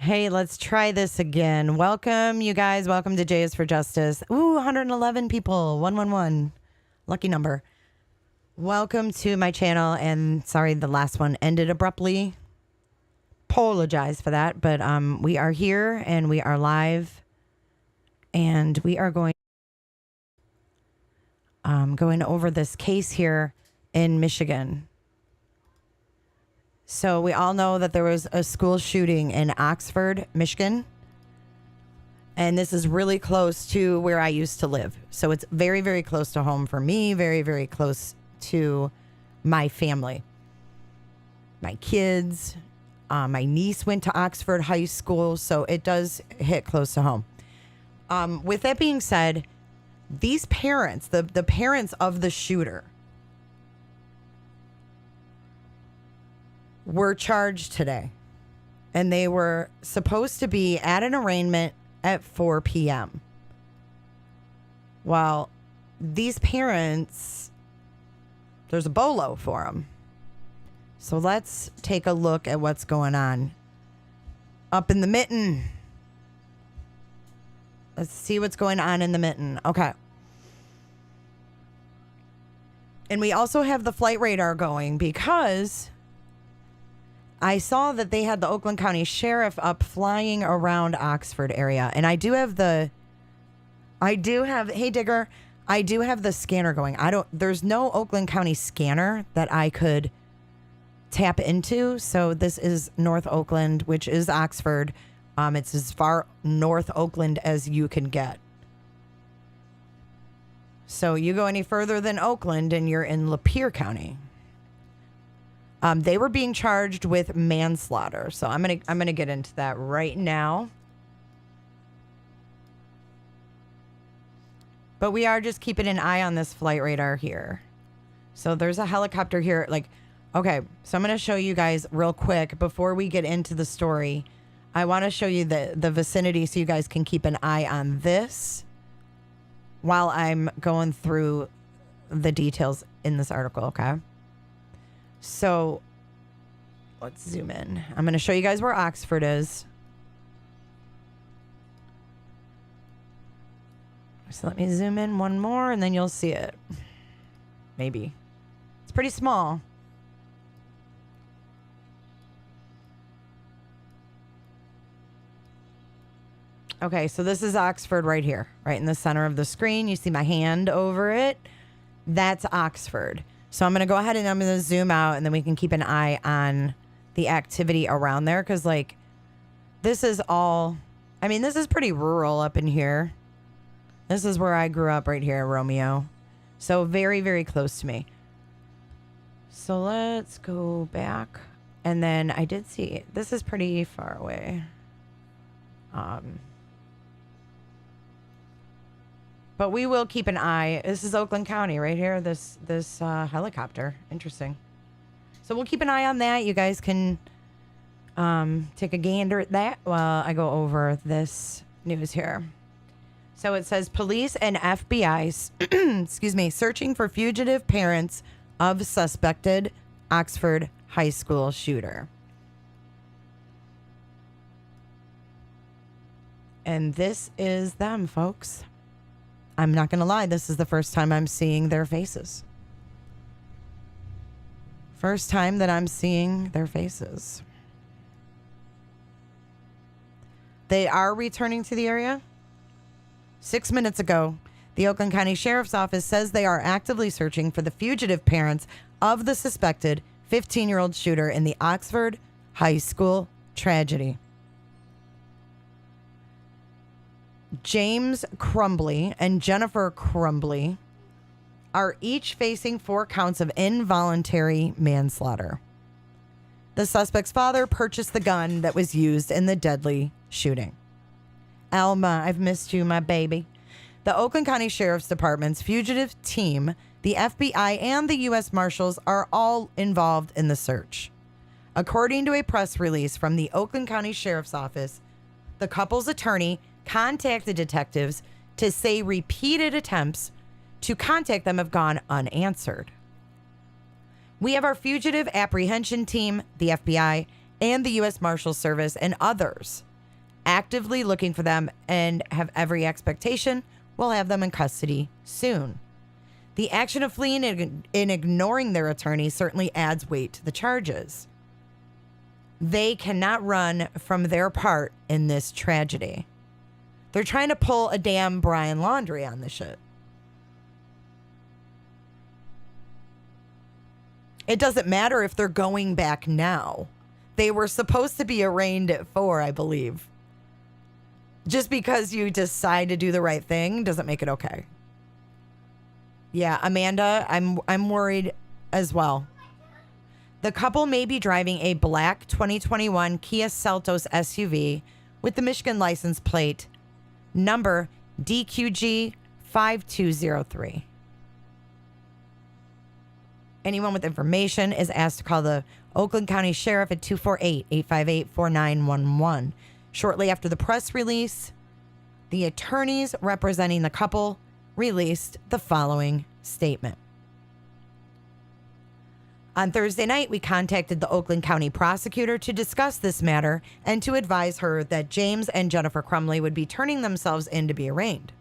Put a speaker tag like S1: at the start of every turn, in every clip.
S1: Hey, let's try this again. Welcome, you guys. Welcome to J is for Justice. Ooh, 111 people. 111. Lucky number. Welcome to my channel. And sorry, the last one ended abruptly. Apologize for that. But we are here and we are live. And we are going over this case here in Michigan. So we all know that there was a school shooting in Oxford, Michigan. And this is really close to where I used to live. So it's very, very close to home for me. Very, very close to my family. My kids. My niece went to Oxford High School. So it does hit close to home. With that being said, these parents, the parents of the shooter, were charged today, and they were supposed to be at an arraignment at 4 p.m. Well, these parents, there's a bolo for them. So let's take a look at what's going on up in the mitten. Let's see what's going on in the mitten. Okay. And we also have the flight radar going because I saw that they had the Oakland County Sheriff up flying around Oxford area. And hey Digger, I do have the scanner going. There's no Oakland County scanner that I could tap into. So this is North Oakland, which is Oxford. It's as far North Oakland as you can get. So you go any further than Oakland and you're in Lapeer County. They were being charged with manslaughter. So I'm gonna get into that right now. But we are just keeping an eye on this flight radar here. So there's a helicopter here. Okay, so I'm gonna show you guys real quick before we get into the story. I want to show you the vicinity so you guys can keep an eye on this while I'm going through the details in this article, okay? So let's zoom in. I'm going to show you guys where Oxford is. So let me zoom in one more and then you'll see it. Maybe. It's pretty small. Okay, so this is Oxford right here, right in the center of the screen. You see my hand over it. That's Oxford. So I'm going to go ahead and I'm going to zoom out and then we can keep an eye on the activity around there. Because, this is all, this is pretty rural up in here. This is where I grew up right here, Romeo. So very, very close to me. So let's go back. And then I did see, this is pretty far away. But we will keep an eye. This is Oakland County right here. This helicopter. Interesting. So we'll keep an eye on that. You guys can take a gander at that while I go over this news here. So it says police and FBI, searching for fugitive parents of suspected Oxford high school shooter. And this is them, folks. I'm not going to lie. This is the first time I'm seeing their faces. First time that I'm seeing their faces. They are returning to the area. 6 minutes ago, the Oakland County Sheriff's Office says they are actively searching for the fugitive parents of the suspected 15-year-old shooter in the Oxford high school tragedy. James Crumbley and Jennifer Crumbley are each facing 4 counts of involuntary manslaughter. The suspect's father purchased the gun that was used in the deadly shooting. Alma, I've missed you, my baby. The Oakland County Sheriff's Department's fugitive team, the FBI, and the U.S. Marshals are all involved in the search. According to a press release from the Oakland County Sheriff's Office, the couple's attorney contacted detectives to say repeated attempts to contact them have gone unanswered. We have our fugitive apprehension team, the FBI, and the U.S. Marshals Service and others actively looking for them and have every expectation we'll have them in custody soon. The action of fleeing and ignoring their attorney certainly adds weight to the charges. They cannot run from their part in this tragedy. They're trying to pull a damn Brian Laundrie on this shit. It doesn't matter if they're going back now. They were supposed to be arraigned at 4, I believe. Just because you decide to do the right thing doesn't make it okay. Yeah, Amanda, I'm worried as well. The couple may be driving a black 2021 Kia Seltos SUV with the Michigan license plate number DQG 5203. Anyone with information is asked to call the Oakland County Sheriff at 248-858-4911. Shortly after the press release, the attorneys representing the couple released the following statement. On Thursday night, we contacted the Oakland County Prosecutor to discuss this matter and to advise her that James and Jennifer Crumbley would be turning themselves in to be arraigned.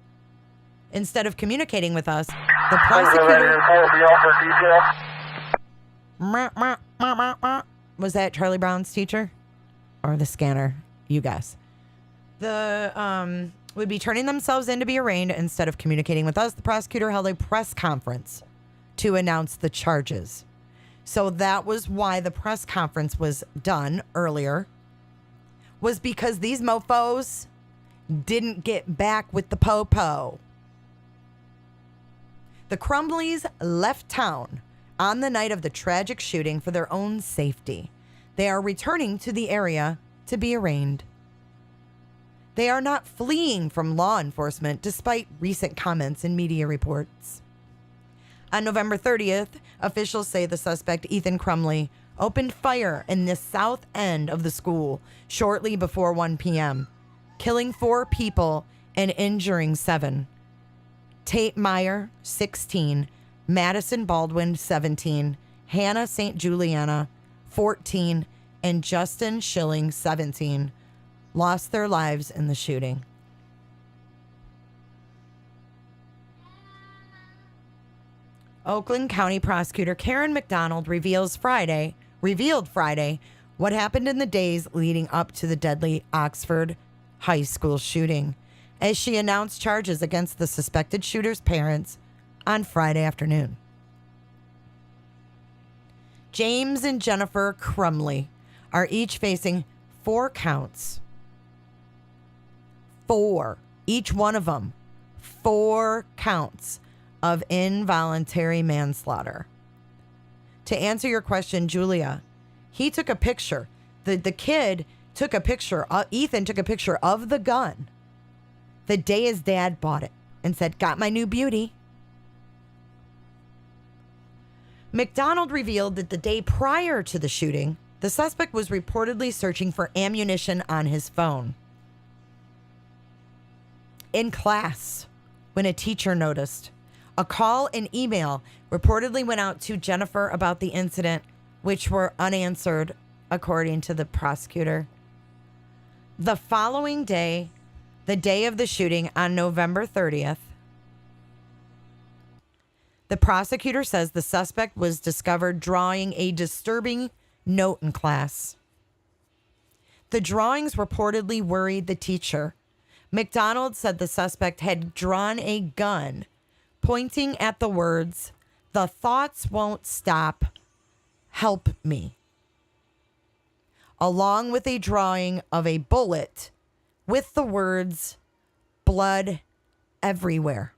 S1: Instead of communicating with us, the prosecutor... Was that Charlie Brown's teacher? Or the scanner? You guess. Would be turning themselves in to be arraigned. Instead of communicating with us, the prosecutor held a press conference to announce the charges. So that was why the press conference was done earlier, was because these mofos didn't get back with the po-po. The Crumbleys left town on the night of the tragic shooting for their own safety. They are returning to the area to be arraigned. They are not fleeing from law enforcement despite recent comments in media reports. On November 30th, officials say the suspect, Ethan Crumbley, opened fire in the south end of the school shortly before 1 p.m., killing 4 people and injuring 7. Tate Meyer, 16, Madison Baldwin, 17, Hannah St. Juliana, 14, and Justin Schilling, 17, lost their lives in the shooting. Oakland County Prosecutor Karen McDonald revealed Friday what happened in the days leading up to the deadly Oxford High School shooting, as she announced charges against the suspected shooter's parents on Friday afternoon. James and Jennifer Crumbley are each facing 4 counts. 4. Each one of them. 4 counts of involuntary manslaughter. To answer your question, Julia, he took a picture. The kid took a picture. Ethan took a picture of the gun the day his dad bought it and said, "Got my new beauty." McDonald revealed that the day prior to the shooting, the suspect was reportedly searching for ammunition on his phone. In class, when a teacher noticed, a call and email reportedly went out to Jennifer about the incident, which were unanswered, according to the prosecutor. The following day, the day of the shooting on November 30th, the prosecutor says the suspect was discovered drawing a disturbing note in class. The drawings reportedly worried the teacher. McDonald said the suspect had drawn a gun, pointing at the words, "The thoughts won't stop. Help me," along with a drawing of a bullet with the words, "Blood everywhere,"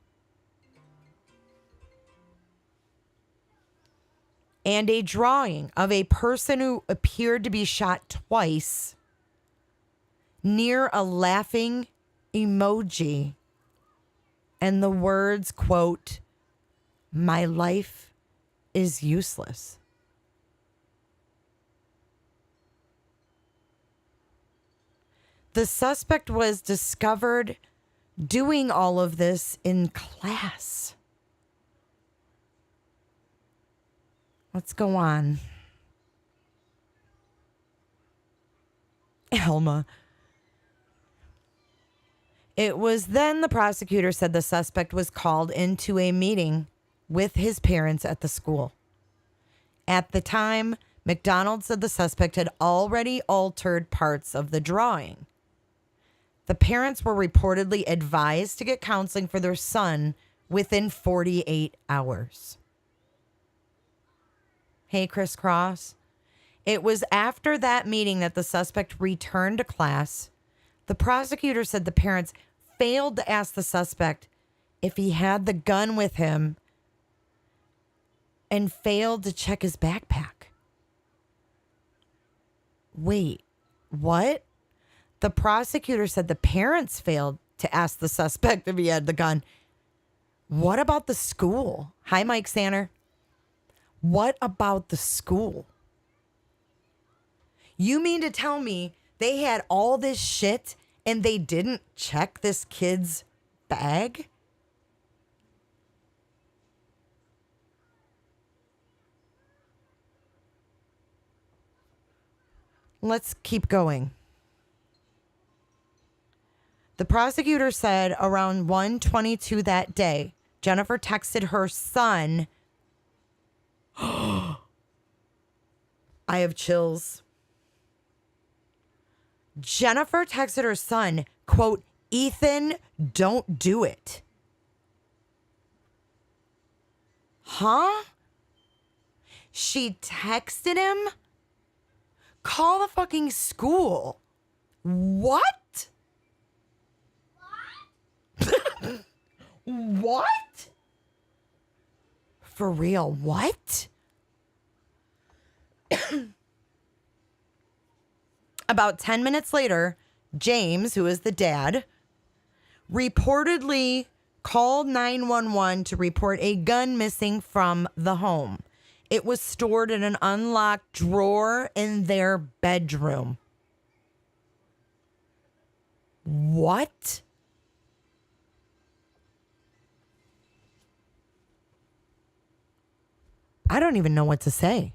S1: and a drawing of a person who appeared to be shot twice near a laughing emoji, and the words, quote, "My life is useless." The suspect was discovered doing all of this in class. Let's go on. Elma. It was then the prosecutor said the suspect was called into a meeting with his parents at the school. At the time, McDonald said the suspect had already altered parts of the drawing. The parents were reportedly advised to get counseling for their son within 48 hours. Hey, Criss Cross. It was after that meeting that the suspect returned to class. The prosecutor said the parents failed to ask the suspect if he had the gun with him and failed to check his backpack. Wait, what? The prosecutor said the parents failed to ask the suspect if he had the gun. What about the school? Hi, Mike Sanner. What about the school? You mean to tell me they had all this shit and they didn't check this kid's bag? Let's keep going. The prosecutor said around 1:22 that day, Jennifer texted her son. I have chills. Jennifer texted her son, quote, "Ethan, don't do it." Huh? She texted him? Call the fucking school. What? What? For real, what? About 10 minutes later, James, who is the dad, reportedly called 911 to report a gun missing from the home. It was stored in an unlocked drawer in their bedroom. What? I don't even know what to say.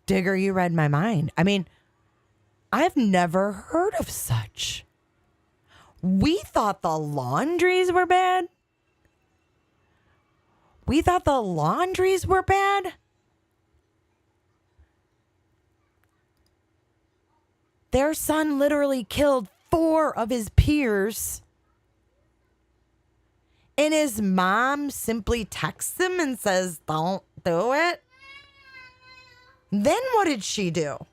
S1: Digger, you read my mind. I mean, I've never heard of such. We thought the laundries were bad. We thought the laundries were bad. Their son literally killed 4 of his peers. And his mom simply texts him and says, "Don't do it." Then what did she do?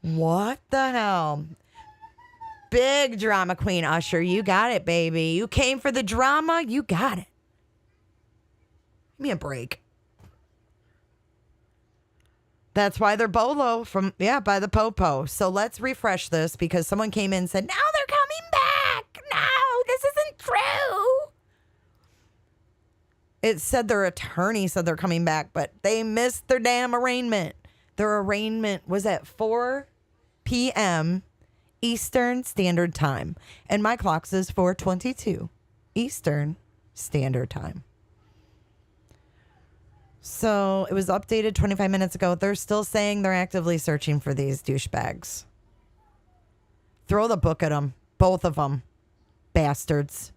S1: What the hell? Big drama queen, Usher. You got it, baby. You came for the drama. You got it. Give me a break. That's why they're Bolo by the Popo. So let's refresh this because someone came in and said, "Now they're coming back. No, this isn't true." It said their attorney said they're coming back, but they missed their damn arraignment. Their arraignment was at 4 p.m. Eastern Standard Time. And my clock says 4:22 Eastern Standard Time. So it was updated 25 minutes ago. They're still saying they're actively searching for these douchebags. Throw the book at them. Both of them. Bastards.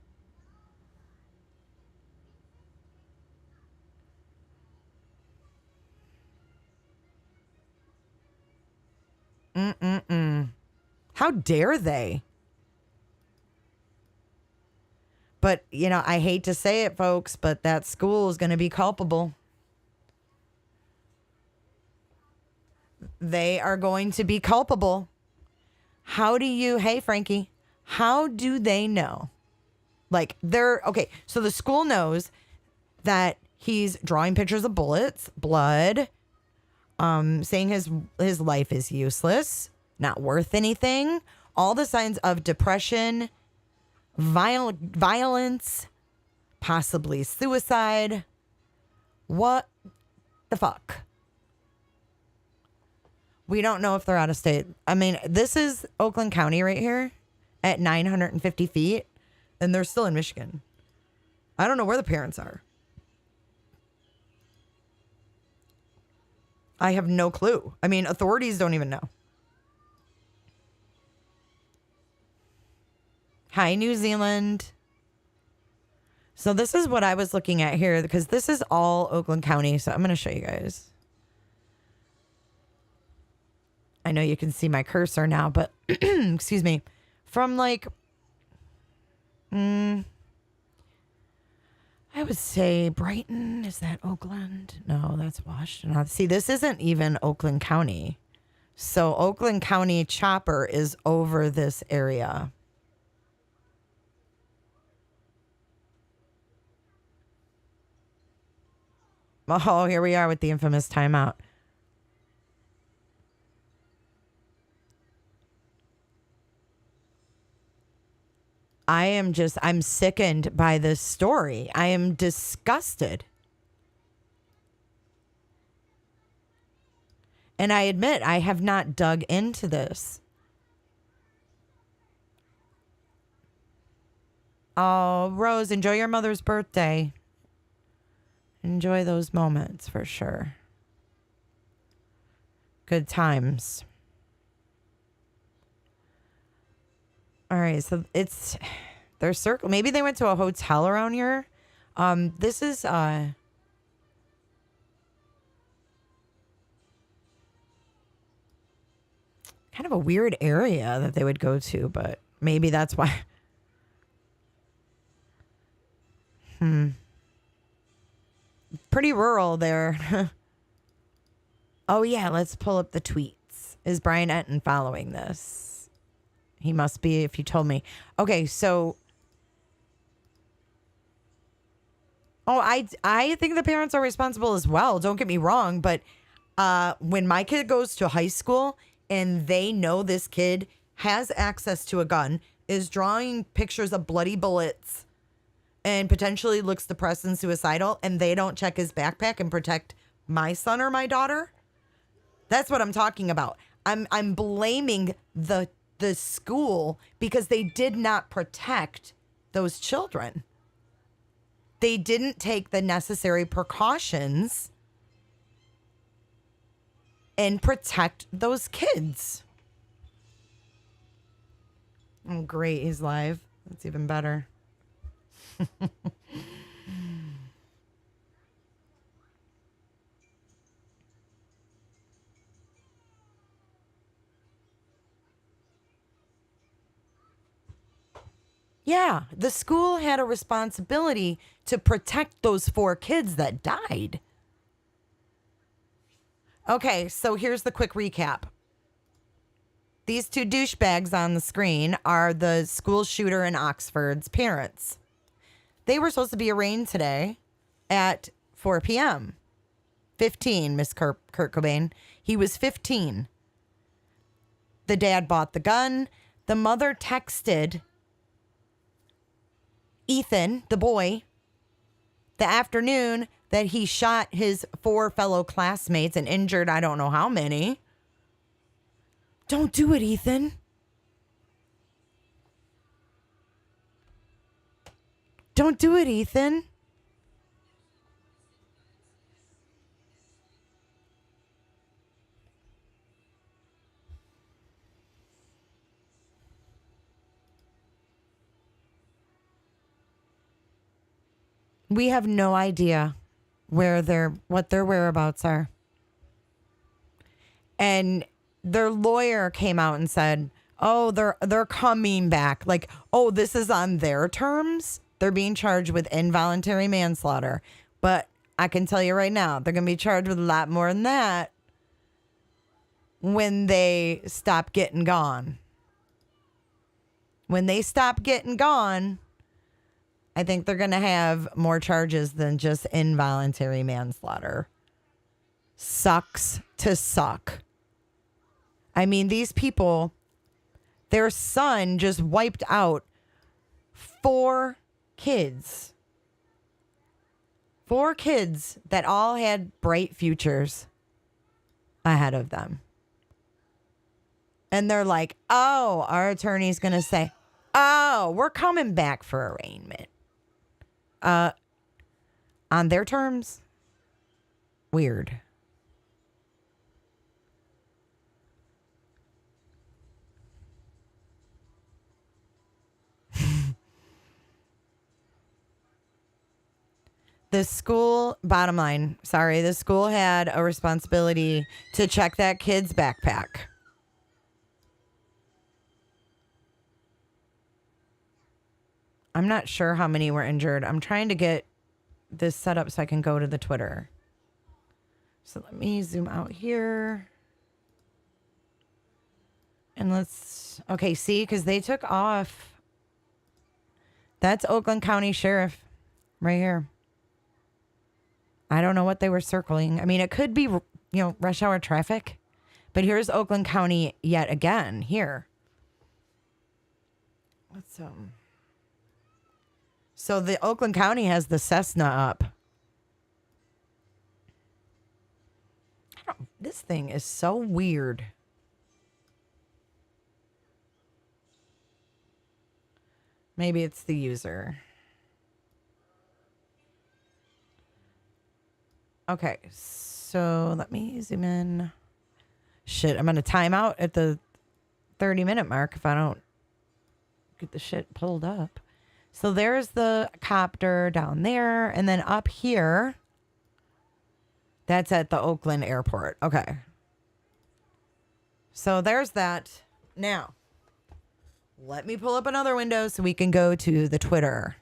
S1: How dare they? But, you know, I hate to say it, folks, but that school is going to be culpable. They are going to be culpable. Hey, Frankie, how do they know? Like, okay, so the school knows that he's drawing pictures of bullets, blood, saying his life is useless, not worth anything, all the signs of depression, violence, possibly suicide. What the fuck? We don't know if they're out of state. I mean, this is Oakland County right here at 950 feet, and they're still in Michigan. I don't know where the parents are. I have no clue. I mean, authorities don't even know. Hi, New Zealand. So this is what I was looking at here, because this is all Oakland County. So I'm going to show you guys. I know you can see my cursor now, but excuse me. From like, I would say Brighton. Is that Oakland? No, that's Washington. See, this isn't even Oakland County. So Oakland County chopper is over this area. Oh, here we are with the infamous timeout. I'm sickened by this story. I am disgusted. And I admit, I have not dug into this. Oh, Rose, enjoy your mother's birthday. Enjoy those moments for sure. Good times. All right, so they're circle. Maybe they went to a hotel around here. This is kind of a weird area that they would go to, but maybe that's why. Pretty rural there. Oh yeah, let's pull up the tweets. Is Brian Etten following this? He must be, if you told me. Okay, so. Oh, I think the parents are responsible as well. Don't get me wrong, but when my kid goes to high school and they know this kid has access to a gun, is drawing pictures of bloody bullets, and potentially looks depressed and suicidal, and they don't check his backpack and protect my son or my daughter, that's what I'm talking about. I'm blaming the school because they did not protect those children. They didn't take the necessary precautions and protect those kids. Oh, great. He's live. That's even better. Yeah, the school had a responsibility to protect those 4 kids that died. Okay, so here's the quick recap. These 2 douchebags on the screen are the school shooter in Oxford's parents. They were supposed to be arraigned today at 4 p.m. 15, Miss Kurt Cobain. He was 15. The dad bought the gun. The mother texted Ethan, the boy, the afternoon that he shot his 4 fellow classmates and injured I don't know how many. Don't do it, Ethan. Don't do it, Ethan. We have no idea what their whereabouts are. And their lawyer came out and said, "Oh, they're coming back." Like, "Oh, this is on their terms." They're being charged with involuntary manslaughter. But I can tell you right now, they're going to be charged with a lot more than that when they stop getting gone. When they stop getting gone, I think they're going to have more charges than just involuntary manslaughter. Sucks to suck. I mean, these people, their son just wiped out 4 kids. 4 kids that all had bright futures ahead of them. And they're like, oh, our attorney's going to say, oh, we're coming back for arraignment. On their terms? Weird. The school, bottom line, sorry, the school had a responsibility to check that kid's backpack. I'm not sure how many were injured. I'm trying to get this set up so I can go to the Twitter. So let me zoom out here. And let's, okay, see, because they took off. That's Oakland County Sheriff right here. I don't know what they were circling. I mean, it could be, rush hour traffic. But here's Oakland County yet again here. Let's, So the Oakland County has the Cessna up. This thing is so weird. Maybe it's the user. Okay, so let me zoom in. Shit, I'm going to time out at the 30-minute mark if I don't get the shit pulled up. So there's the copter down there. And then up here, that's at the Oakland airport. Okay. So there's that. Now, let me pull up another window so we can go to the Twitter.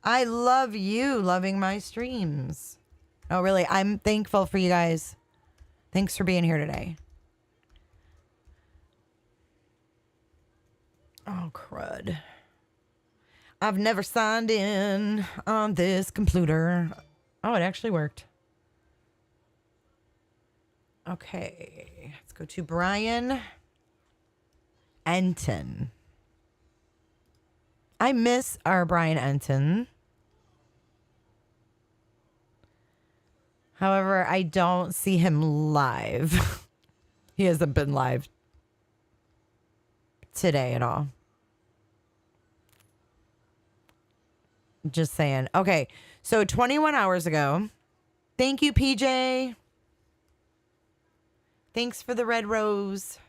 S1: I love you loving my streams. Oh, really? I'm thankful for you guys. Thanks for being here today. Oh, crud. I've never signed in on this computer. Oh, it actually worked. Okay. Let's go to Brian Enton. I miss our Brian Enton. However, I don't see him live. He hasn't been live today at all. Just saying. Okay, so 21 hours ago. Thank you, PJ. Thanks for the red rose.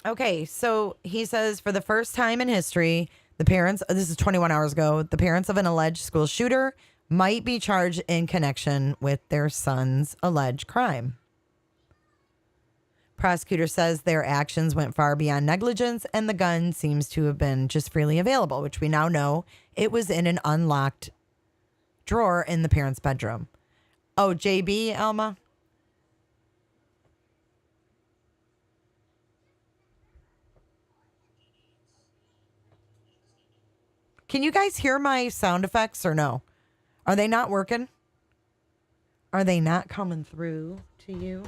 S1: Okay, so he says for the first time in history, the parents, this is 21 hours ago, the parents of an alleged school shooter might be charged in connection with their son's alleged crime. Prosecutor says their actions went far beyond negligence and the gun seems to have been just freely available, which we now know it was in an unlocked drawer in the parents' bedroom. Oh, JB, Alma? Can you guys hear my sound effects or no? Are they not working? Are they not coming through to you?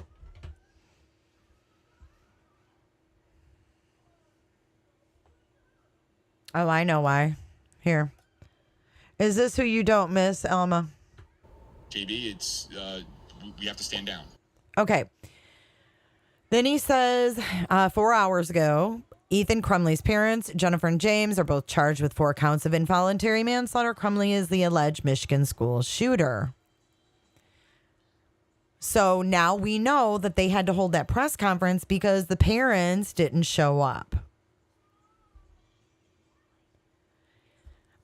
S1: Oh, I know why. Here. Is this who you don't miss, Elma?
S2: JB, it's, we have to stand down.
S1: Okay. Then he says, 4 hours ago, Ethan Crumbley's parents, Jennifer and James, are both charged with 4 counts of involuntary manslaughter. Crumbley is the alleged Michigan school shooter. So now we know that they had to hold that press conference because the parents didn't show up.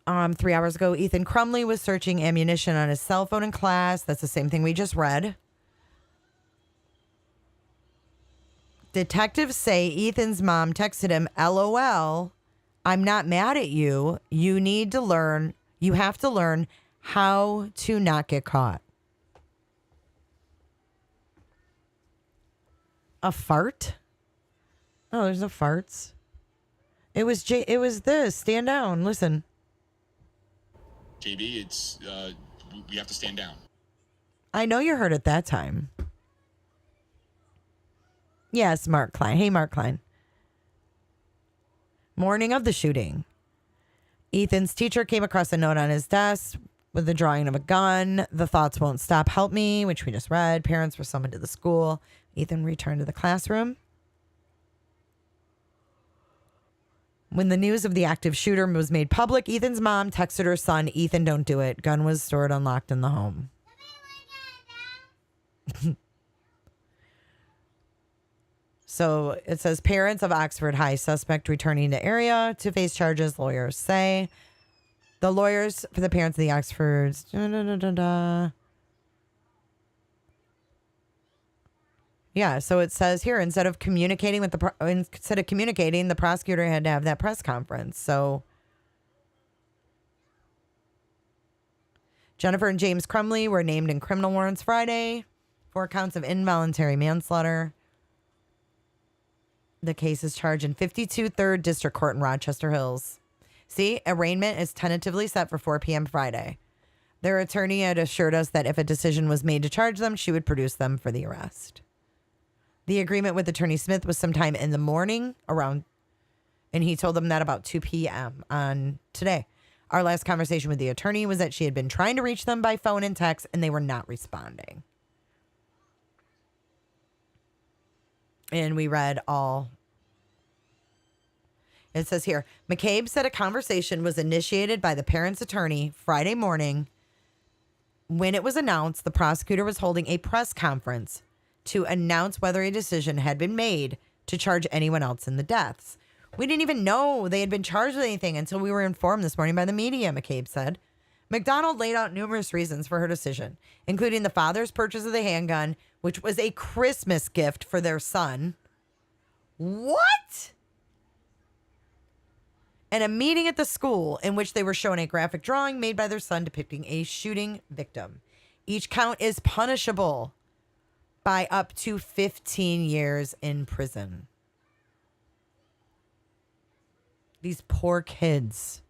S1: 3 hours ago, Ethan Crumbley was searching ammunition on his cell phone in class. That's the same thing we just read. Detectives say Ethan's mom texted him, LOL, I'm not mad at you. You have to learn how to not get caught. A fart? Oh, there's no farts. It was this. Stand down. Listen.
S2: JB, it's, we have to stand down.
S1: I know you heard it that time. Yes, Mark Klein. Hey, Mark Klein. Morning of the shooting. Ethan's teacher came across a note on his desk with the drawing of a gun. The thoughts won't stop. Help me, which we just read. Parents were summoned to the school. Ethan returned to the classroom. When the news of the active shooter was made public, Ethan's mom texted her son, Ethan, don't do it. Gun was stored unlocked in the home. So it says parents of Oxford High suspect returning to area to face charges, lawyers say. The lawyers for the parents of the Oxfords. Yeah, so it says here instead of communicating, the prosecutor had to have that press conference. So Jennifer and James Crumbley were named in criminal warrants Friday for counts of involuntary manslaughter. The case is charged in 52 3rd District Court in Rochester Hills. See, arraignment is tentatively set for 4 p.m. Friday. Their attorney had assured us that if a decision was made to charge them, she would produce them for the arrest. The agreement with Attorney Smith was sometime in the morning and he told them that about 2 p.m. on today. Our last conversation with the attorney was that she had been trying to reach them by phone and text, and they were not responding. And we read all. It says here, McCabe said a conversation was initiated by the parents' attorney Friday morning. When it was announced, the prosecutor was holding a press conference to announce whether a decision had been made to charge anyone else in the deaths. We didn't even know they had been charged with anything until we were informed this morning by the media, McCabe said. McDonald laid out numerous reasons for her decision, including the father's purchase of the handgun, which was a Christmas gift for their son. What? And a meeting at the school in which they were shown a graphic drawing made by their son depicting a shooting victim. Each count is punishable by up to 15 years in prison. These poor kids.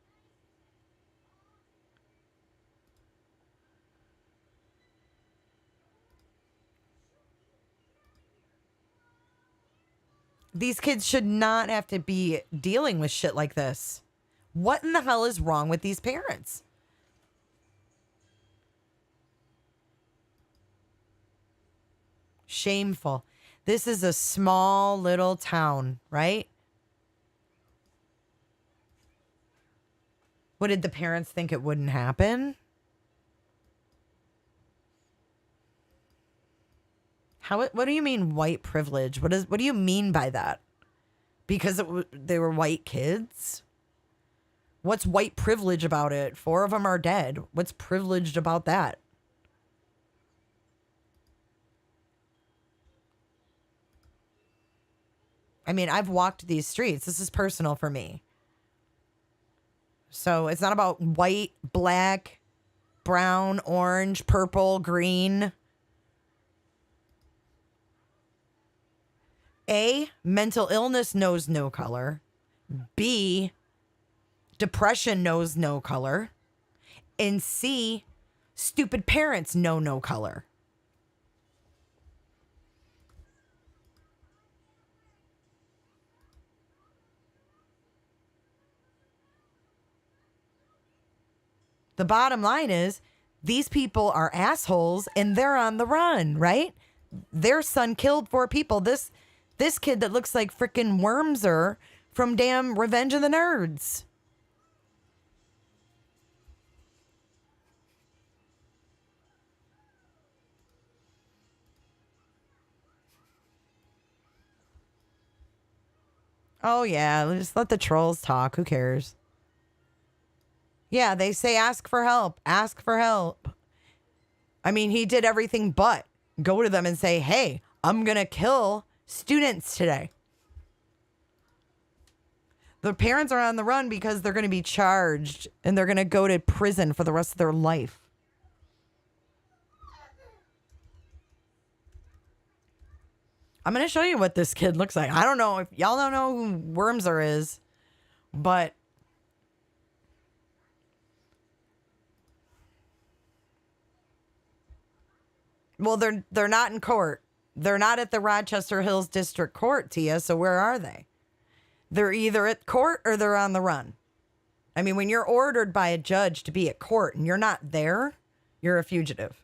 S1: These kids should not have to be dealing with shit like this. What in the hell is wrong with these parents? Shameful. This is a small little town, right? What did the parents think it wouldn't happen? What do you mean white privilege? What do you mean by that? Because they were white kids? What's white privilege about it? 4 of them are dead. What's privileged about that? I mean, I've walked these streets. This is personal for me. So it's not about white, black, brown, orange, purple, green. A, mental illness knows no color. B, depression knows no color. And C, stupid parents know no color. The bottom line is these people are assholes and they're on the run, right? Their son killed 4 people. This kid that looks like freaking Wormser from damn Revenge of the Nerds. Oh, yeah. Just let the trolls talk. Who cares? Yeah, they say ask for help. Ask for help. I mean, he did everything but go to them and say, hey, I'm going to kill students today. The parents are on the run because they're going to be charged and they're going to go to prison for the rest of their life. I'm going to show you what this kid looks like. I don't know if y'all don't know who Wormser is, but well, they're not in court. They're not at the Rochester Hills District Court, Tia, so where are they? They're either at court or they're on the run. I mean, when you're ordered by a judge to be at court and you're not there, you're a fugitive.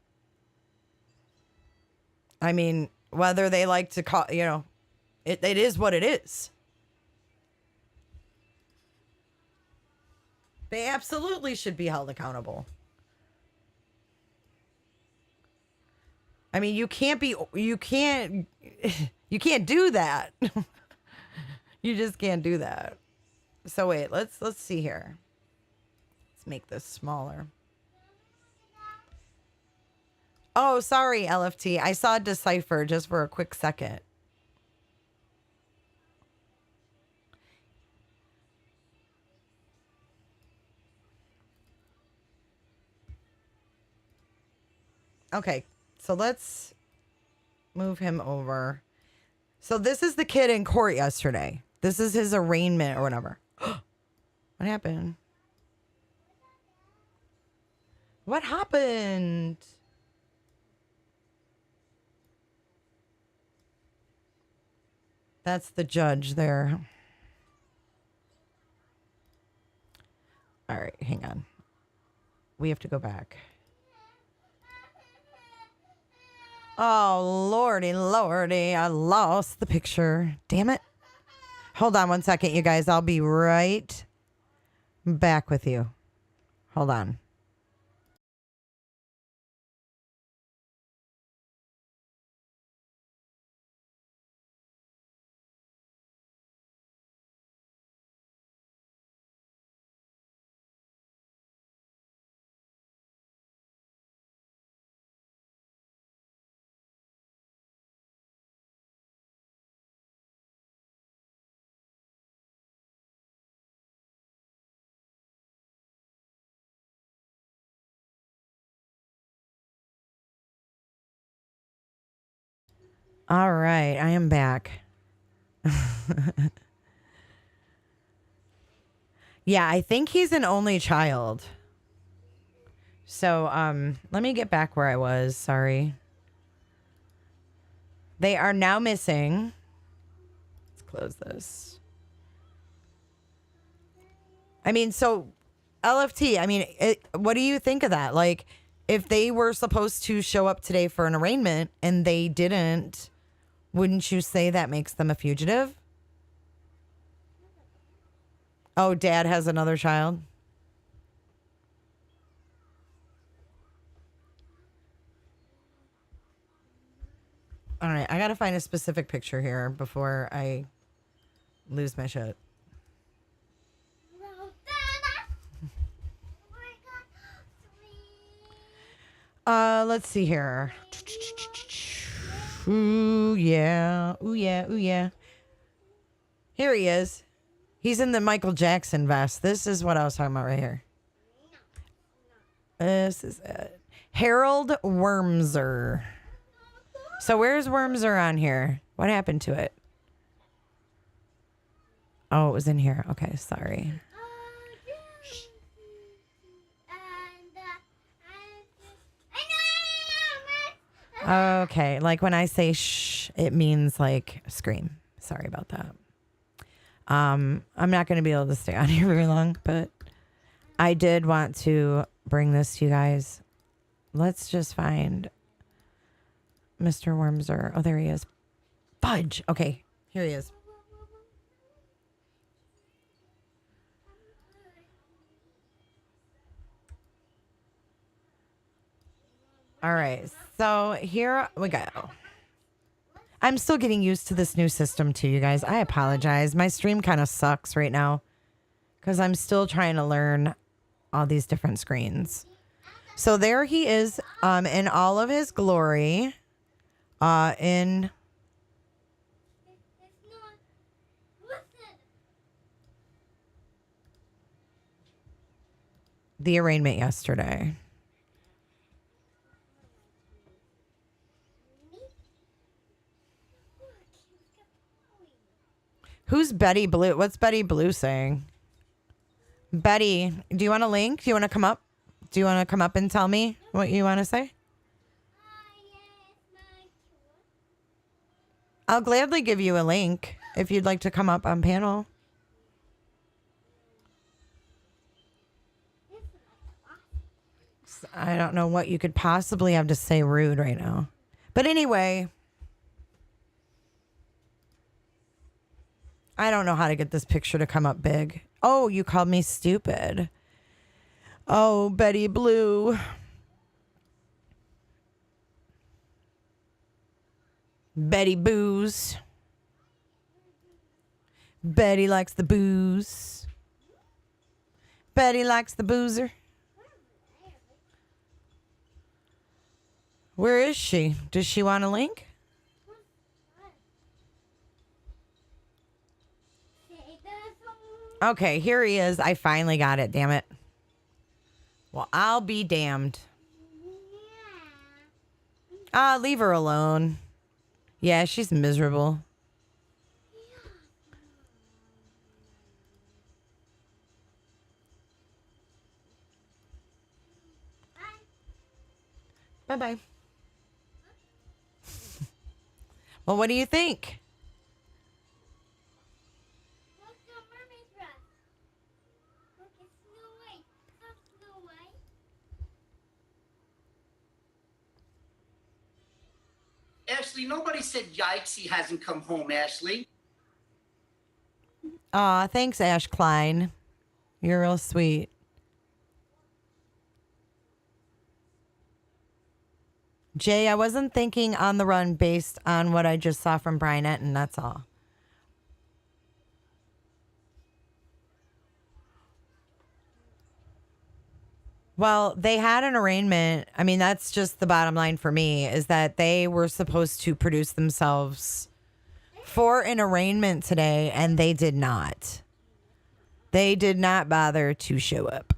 S1: I mean, whether they like to call, you know, it is what it is. They absolutely should be held accountable. I mean, you can't do that. You just can't do that. So wait, let's see here. Let's make this smaller. Oh, sorry, LFT. I saw Decipher just for a quick second. Okay, so let's move him over. So this is the kid in court yesterday. This is his arraignment or whatever. What happened? What happened? That's the judge there. All right, hang on. We have to go back. Oh, lordy, lordy. I lost the picture. Damn it. Hold on one second, you guys. I'll be right back with you. Hold on. All right, I am back. Yeah, I think he's an only child. So, let me get back where I was. Sorry. They are now missing. Let's close this. I mean, so LFT, I mean, what do you think of that? Like, if they were supposed to show up today for an arraignment and they didn't, wouldn't you say that makes them a fugitive? Oh, dad has another child? All right, I got to find a specific picture here before I lose my shit. Let's see here. Ooh, yeah. Ooh, yeah. Ooh, yeah. Here he is. He's in the Michael Jackson vest. This is what I was talking about right here. This is it. Harold Wormser. So where's Wormser on here? What happened to it? Oh, it was in here. Okay, sorry. Okay, like when I say shh, it means like scream. Sorry about that. I'm not going to be able to stay on here very long, but I did want to bring this to you guys. Let's just find Mr. Wormser. Oh, there he is. Fudge. Okay, here he is. All right, so here we go. I'm still getting used to this new system too, you guys. I apologize. My stream kind of sucks right now because I'm still trying to learn all these different screens. So there he is in all of his glory in the arraignment yesterday. Who's Betty Blue? What's Betty Blue saying? Betty, do you want a link? Do you want to come up? Do you want to come up and tell me what you want to say? I'll gladly give you a link if you'd like to come up on panel. I don't know what you could possibly have to say rude right now. But anyway, I don't know how to get this picture to come up big. Oh, you called me stupid. Oh, Betty Blue. Betty Booze. Betty likes the booze. Betty likes the boozer. Where is she? Does she want a link? Okay, here he is. I finally got it, damn it. Well, I'll be damned. Leave her alone. Yeah, she's miserable. Bye-bye. Well, what do you think?
S3: Ashley, nobody said yikes, he hasn't come home, Ashley.
S1: Aw, thanks, Ash Klein. You're real sweet. Jay, I wasn't thinking on the run based on what I just saw from Brian Etten, that's all. Well, they had an arraignment. I mean, that's just the bottom line for me, is that they were supposed to produce themselves for an arraignment today, and they did not. They did not bother to show up.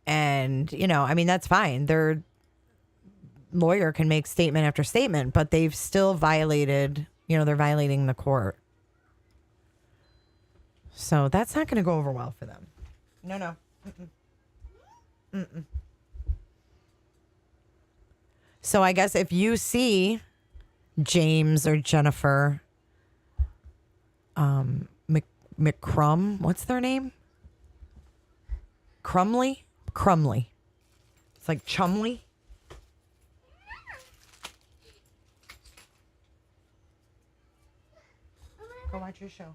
S1: And, you know, I mean, that's fine. Their lawyer can make statement after statement, but they've still violated, you know, they're violating the court. So that's not going to go over well for them. No. Mm-mm. So I guess if you James or Jennifer McCrum, what's their name? Crumbley? It's like Chumley. Go watch your show.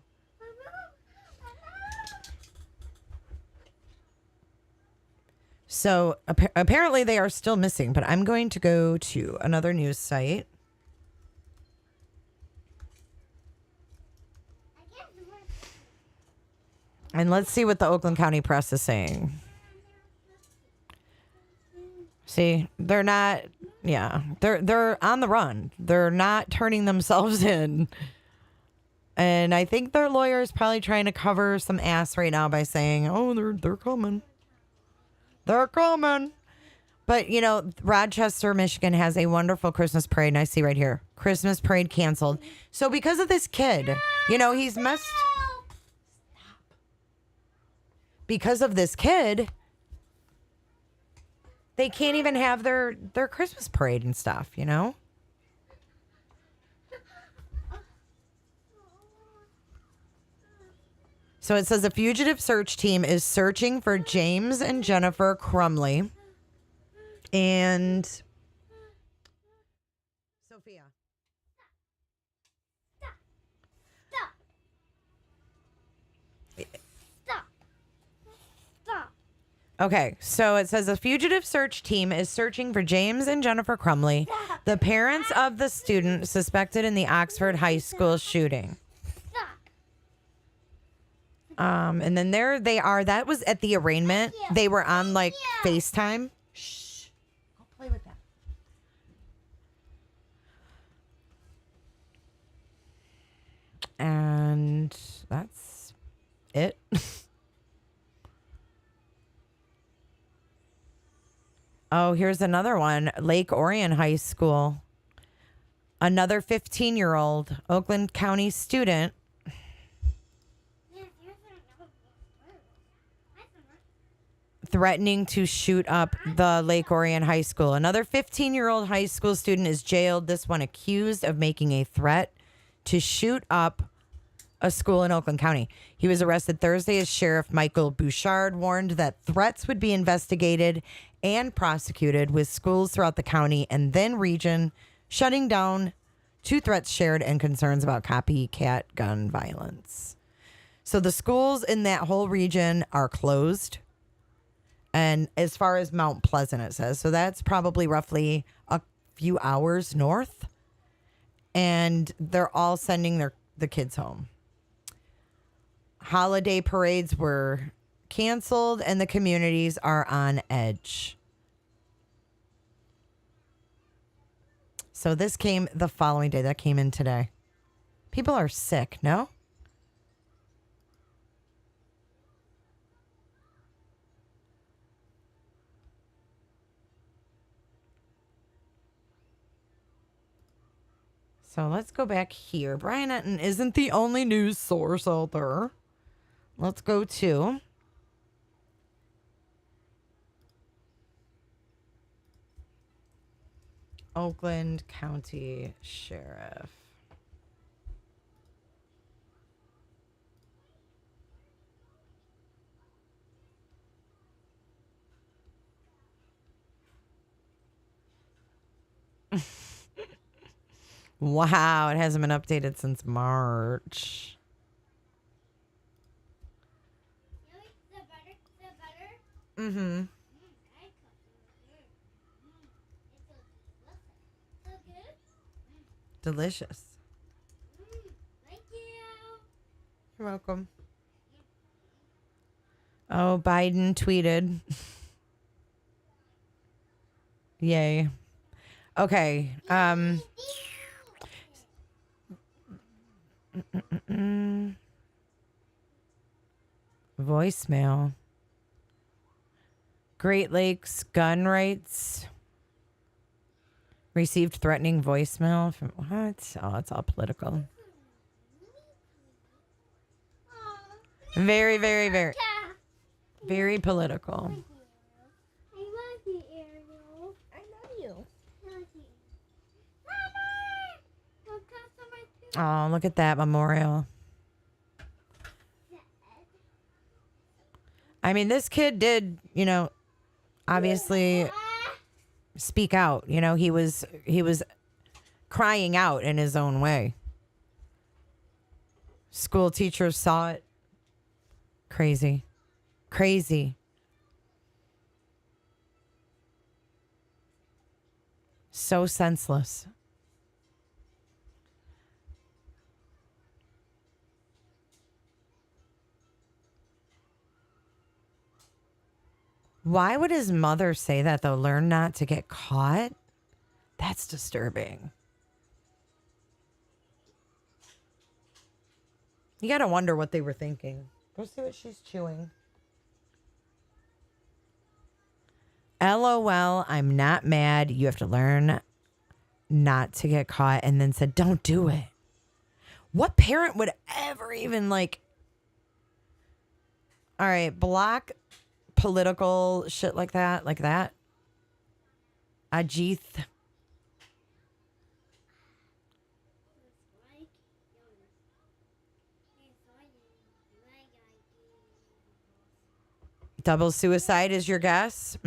S1: So apparently they are still missing, but I'm going to go to another news site. And let's see what the Oakland County Press is saying. See, they're not, they're on the run. They're not turning themselves in. And I think their lawyer is probably trying to cover some ass right now by saying, oh, they're coming. They're coming. But, you know, Rochester, Michigan has a wonderful Christmas parade. And I see right here, Christmas parade canceled. So because of this kid, you know, he's messed. Because of this kid, they can't even have their Christmas parade and stuff, you know? So it says a fugitive search team is searching for James and Jennifer Crumbley and Sophia. Okay, so it says a fugitive search team is searching for James and Jennifer Crumbley, the parents of the student suspected in the Oxford High School shooting. And then there they are. That was at the arraignment. They were on like FaceTime. Shh. Go play with that. And that's it. Oh, here's another one. Lake Orion High School. Another 15-year-old Oakland County student threatening to shoot up the Lake Orion High School. Another 15-year-old high school student is jailed. This one accused of making a threat to shoot up a school in Oakland County. He was arrested Thursday as Sheriff Michael Bouchard warned that threats would be investigated and prosecuted, with schools throughout the county and then region shutting down 2 threats shared and concerns about copycat gun violence. So the schools in that whole region are closed. And as far as Mount Pleasant, it says. So that's probably roughly a few hours north. And they're all sending the kids home. Holiday parades were canceled and the communities are on edge. So this came the following day. That came in today. People are sick, no? So let's go back here. Brian Etten isn't the only news source out there. Let's go to Oakland County Sheriff. Wow, it hasn't been updated since March. Mm-hmm. Delicious.
S4: Thank you.
S1: You're welcome. Oh, Biden tweeted. Yay. Okay. Voicemail. Great Lakes gun rights. Received threatening voicemail from what? Oh, it's all political. Very, very, very, very political.
S4: I love you, Ariel. I love you. Love you. Mama! Look at somebody.
S1: Oh, look at that memorial. I mean, this kid did, obviously speak out. He was crying out in his own way. School teachers saw it. Crazy. Crazy. So senseless. Why would his mother say that, though? Learn not to get caught? That's disturbing. You got to wonder what they were thinking. Go see what she's chewing. LOL, I'm not mad. You have to learn not to get caught. And then said, don't do it. What parent would ever even all right, block political shit like that? Ajith. Double suicide is your guess?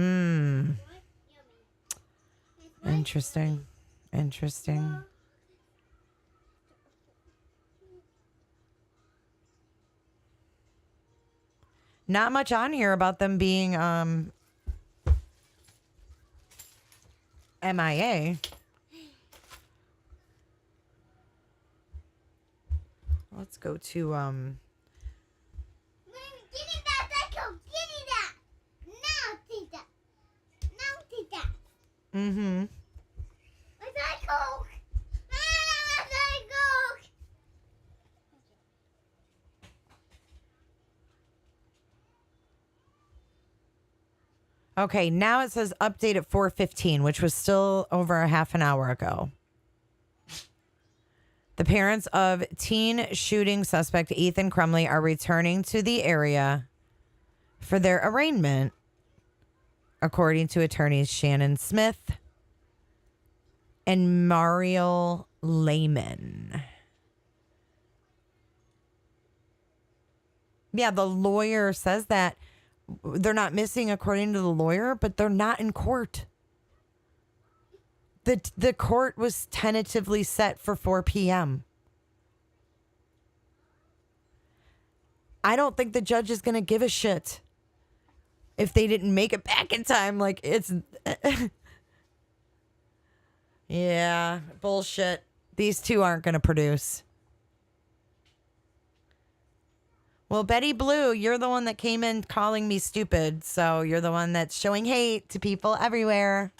S1: Interesting. Not much on here about them being MIA. Let's go to
S4: Give me that, Psycho! Give me that! Now take that! Now take that!
S1: Mm-hmm.
S4: Psycho! Psycho!
S1: Okay, now it says update at 4:15, which was still over a half an hour ago. The parents of teen shooting suspect Ethan Crumbley are returning to the area for their arraignment, according to attorneys Shannon Smith and Mario Lehman. Yeah, the lawyer says that they're not missing according to the lawyer, but they're not in court. The court was tentatively set for 4 p.m. I don't think the judge is going to give a shit if they didn't make it back in time. Like, it's... yeah, bullshit. These two aren't going to produce. Well, Betty Blue, you're the one that came in calling me stupid, so you're the one that's showing hate to people everywhere.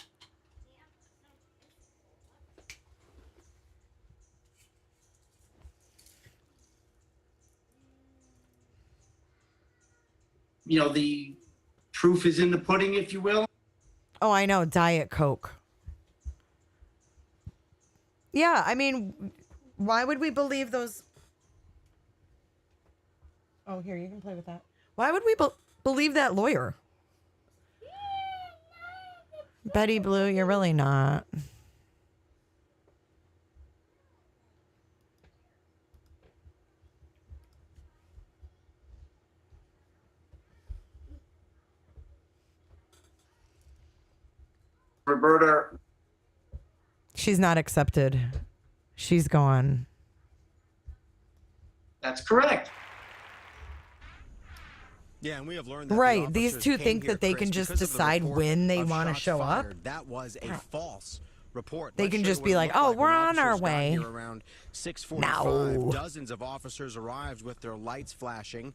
S3: You know, the proof is in the pudding, if you will.
S1: Oh, I know. Diet Coke. Yeah, I mean, why would we believe those? Oh, here, you can play with that. Why would we believe that lawyer? Betty Blue, you're really not.
S3: Roberta.
S1: She's not accepted. She's gone.
S3: That's correct.
S5: Yeah, and we have learned that
S1: right.
S5: the
S1: These two
S5: came
S1: think
S5: here,
S1: that they
S5: Chris,
S1: can just
S5: because of the
S1: decide
S5: report
S1: when they
S5: of
S1: want to
S5: shots
S1: show up.
S5: fired. That was a false report.
S1: They
S5: Let's
S1: can
S5: show
S1: just
S5: you
S1: be
S5: what it
S1: like,
S5: looked
S1: "Oh,
S5: when
S1: we're on our
S5: officers got
S1: way."
S5: here around 6:45.
S1: No.
S5: Dozens of officers arrived with their lights flashing.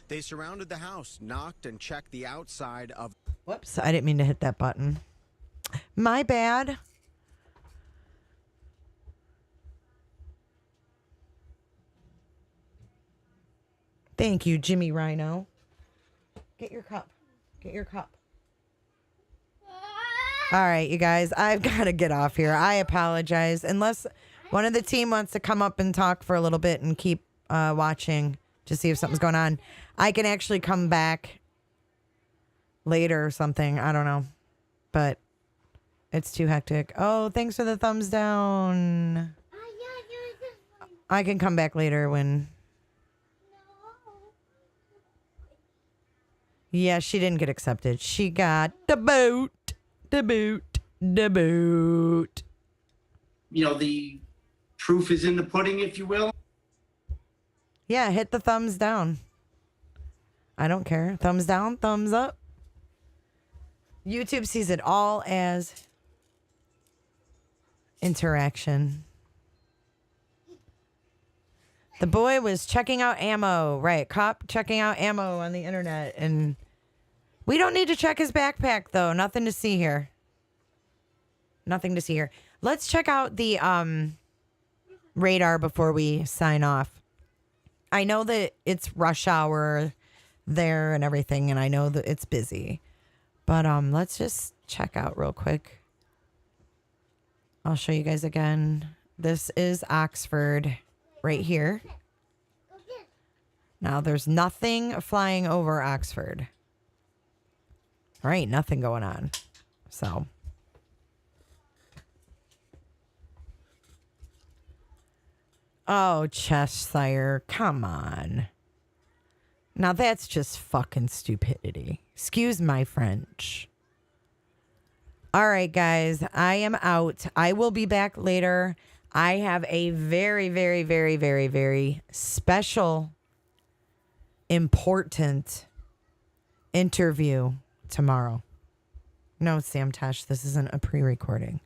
S5: They surrounded the house, knocked, and checked the outside of.
S1: Whoops! I didn't mean to hit that button. My bad. Thank you, Jimmy Rhino. Get your cup. Get your cup. All right, you guys, I've got to get off here. I apologize. Unless one of the team wants to come up and talk for a little bit and keep watching to see if something's going on, I can actually come back later or something. I don't know. But it's too hectic. Oh, thanks for the thumbs down. I can come back later when... Yeah, she didn't get accepted. She got the boot. The boot. The boot.
S3: You know, the proof is in the pudding, if you will.
S1: Yeah, hit the thumbs down. I don't care. Thumbs down, thumbs up. YouTube sees it all as interaction. The boy was checking out ammo. Right, cop checking out ammo on the internet. And we don't need to check his backpack, though. Nothing to see here. Nothing to see here. Let's check out the radar before we sign off. I know that it's rush hour there and everything, and I know that it's busy. But let's just check out real quick. I'll show you guys again. This is Oxford right here. Now, there's nothing flying over Oxford. All right, nothing going on. So. Oh, Cheshire, come on. Now, that's just fucking stupidity. Excuse my French. All right, guys, I am out. I will be back later. I have a very, very, very, very, very special, important interview tomorrow. No, Sam Tash, this isn't a pre-recording.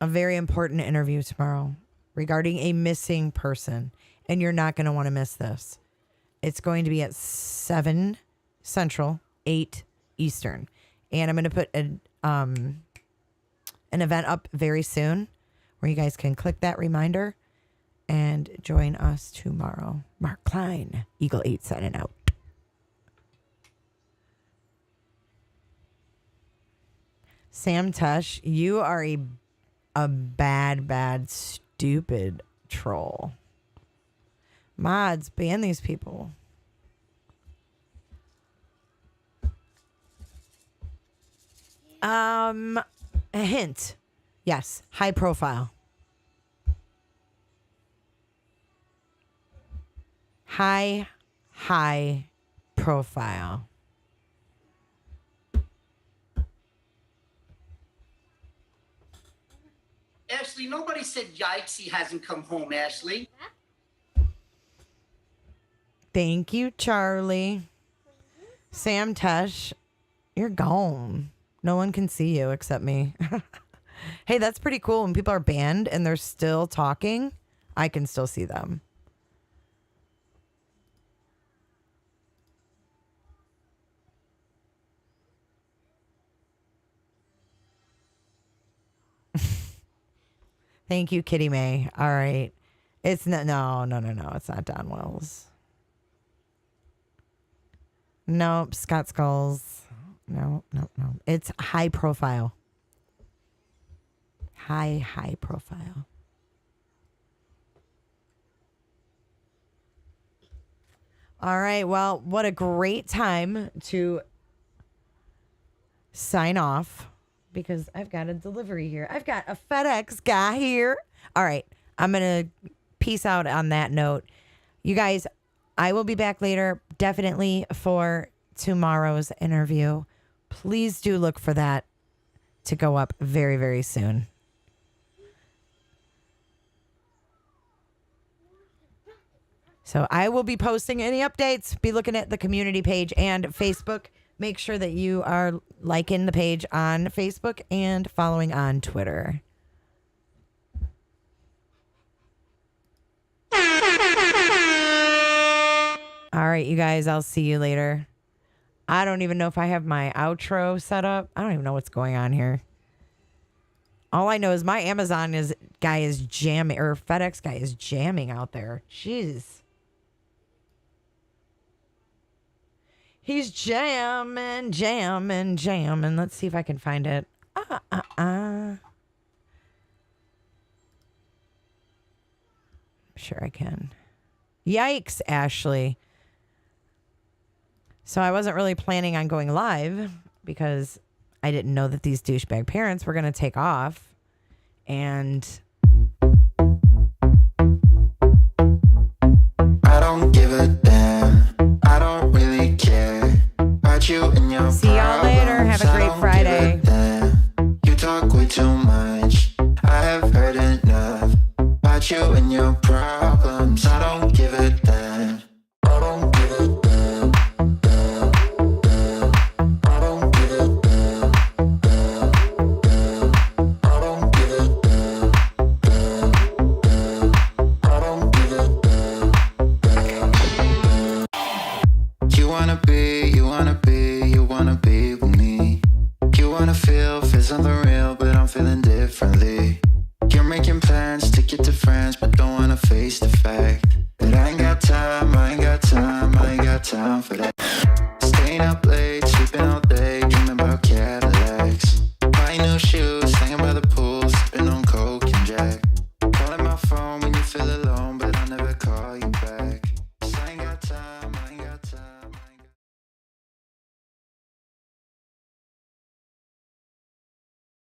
S1: A very important interview tomorrow regarding a missing person. And you're not going to want to miss this. It's going to be at 7 Central, 8 Eastern. And I'm going to put an event up very soon where you guys can click that reminder and join us tomorrow. Mark Klein, Eagle 8 signing out. Sam Tush, you are a bad, stupid troll. Mods, ban these people. A hint. Yes, high profile. high profile.
S3: Ashley, nobody said yikes, he hasn't come home, Ashley.
S1: Thank you, Charlie. Sam Tesh, you're gone. No one can see you except me. Hey, that's pretty cool. When people are banned and they're still talking, I can still see them. Thank you, Kitty May. All right. It's no. It's not Don Wells. Nope. Scott Skulls. No. It's high profile. High profile. All right. Well, what a great time to sign off because I've got a delivery here. I've got a FedEx guy here. All right. I'm going to peace out on that note. You guys, I will be back later, definitely for tomorrow's interview. Please do look for that to go up very, very soon. So I will be posting any updates. Be looking at the community page and Facebook. Make sure that you are liking the page on Facebook and following on Twitter. All right, you guys, I'll see you later. I don't even know if I have my outro set up. I don't even know what's going on here. All I know is my Amazon guy is jamming, or FedEx guy is jamming out there. Jeez. He's jamming. Let's see if I can find it. Sure I can. Yikes, Ashley. So I wasn't really planning on going live because I didn't know that these douchebag parents were going to take off. And
S6: I don't give a damn. I don't really care about you and your
S1: see y'all later. Have a great Friday.
S6: You talk way too much. I have heard enough about you and your problems. I don't give a damn. I don't give a damn. I don't give a damn. I don't give a damn. I don't give a damn. You wanna be with me. You wanna feel something real, but I'm feeling differently. You're making plans to get to France, but don't wanna face the fact